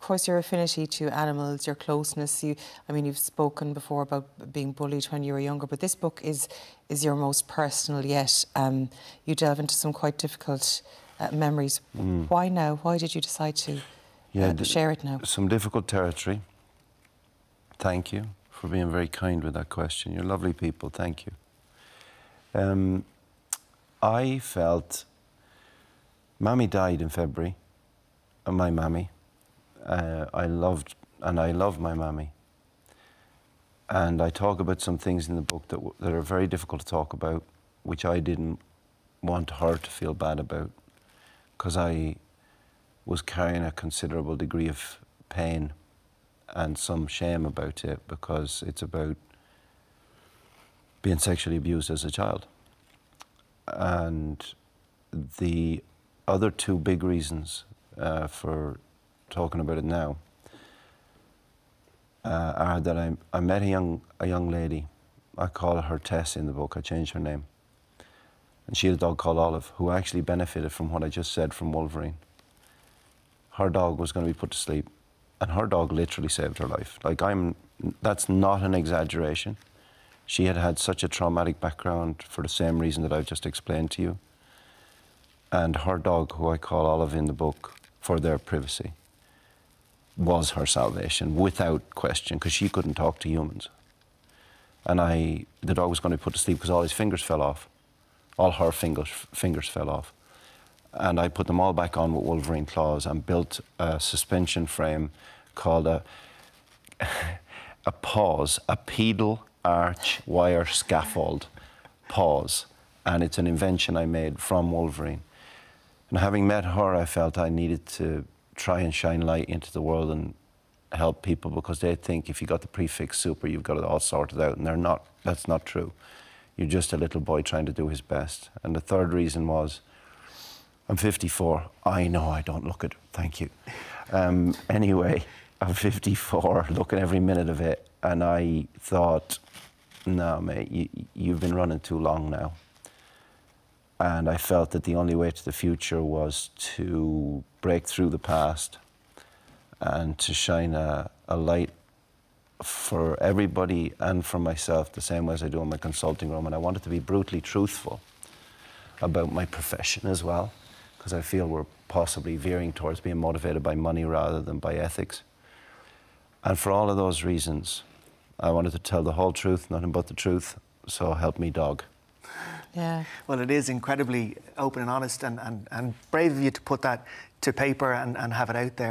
course, your affinity to animals, your closeness. You've spoken before about being bullied when you were younger, but this book is your most personal yet. You delve into some quite difficult memories. Why now? Why did you decide to share it now? Some difficult territory. Thank you for being very kind with that question. You're lovely people. Thank you. I felt... Mammy died in February. My mammy. I love my mammy. And I talk about some things in the book that are very difficult to talk about, which I didn't want her to feel bad about, because I was carrying a considerable degree of pain and some shame about it, because it's about being sexually abused as a child. And the other two big reasons for talking about it now are that I met a young lady. I call her Tess in the book. I changed her name. And she had a dog called Olive, who actually benefited from what I just said from Wolverine. Her dog was going to be put to sleep, and her dog literally saved her life. That's not an exaggeration. She had had such a traumatic background for the same reason that I've just explained to you. And her dog, who I call Olive in the book, for their privacy, was her salvation, without question, because she couldn't talk to humans. And the dog was going to be put to sleep because all his fingers fell off. All her fingers fell off. And I put them all back on with Wolverine claws and built a suspension frame called a pause, a pedal arch wire scaffold, pause. And it's an invention I made from Wolverine. And having met her, I felt I needed to try and shine light into the world and help people, because they think if you got the prefix super, you've got it all sorted out, and that's not true. You're just a little boy trying to do his best. And the third reason was, I'm 54. I know I don't look it, thank you. Anyway, I'm 54, looking every minute of it, and I thought, no, mate, you've been running too long now. And I felt that the only way to the future was to break through the past and to shine a light for everybody and for myself, the same way as I do in my consulting room. And I wanted to be brutally truthful about my profession as well, because I feel we're possibly veering towards being motivated by money rather than by ethics. And for all of those reasons, I wanted to tell the whole truth, nothing but the truth, so help me, dog. Yeah. Well, it is incredibly open and honest, and brave of you to put that to paper and have it out there.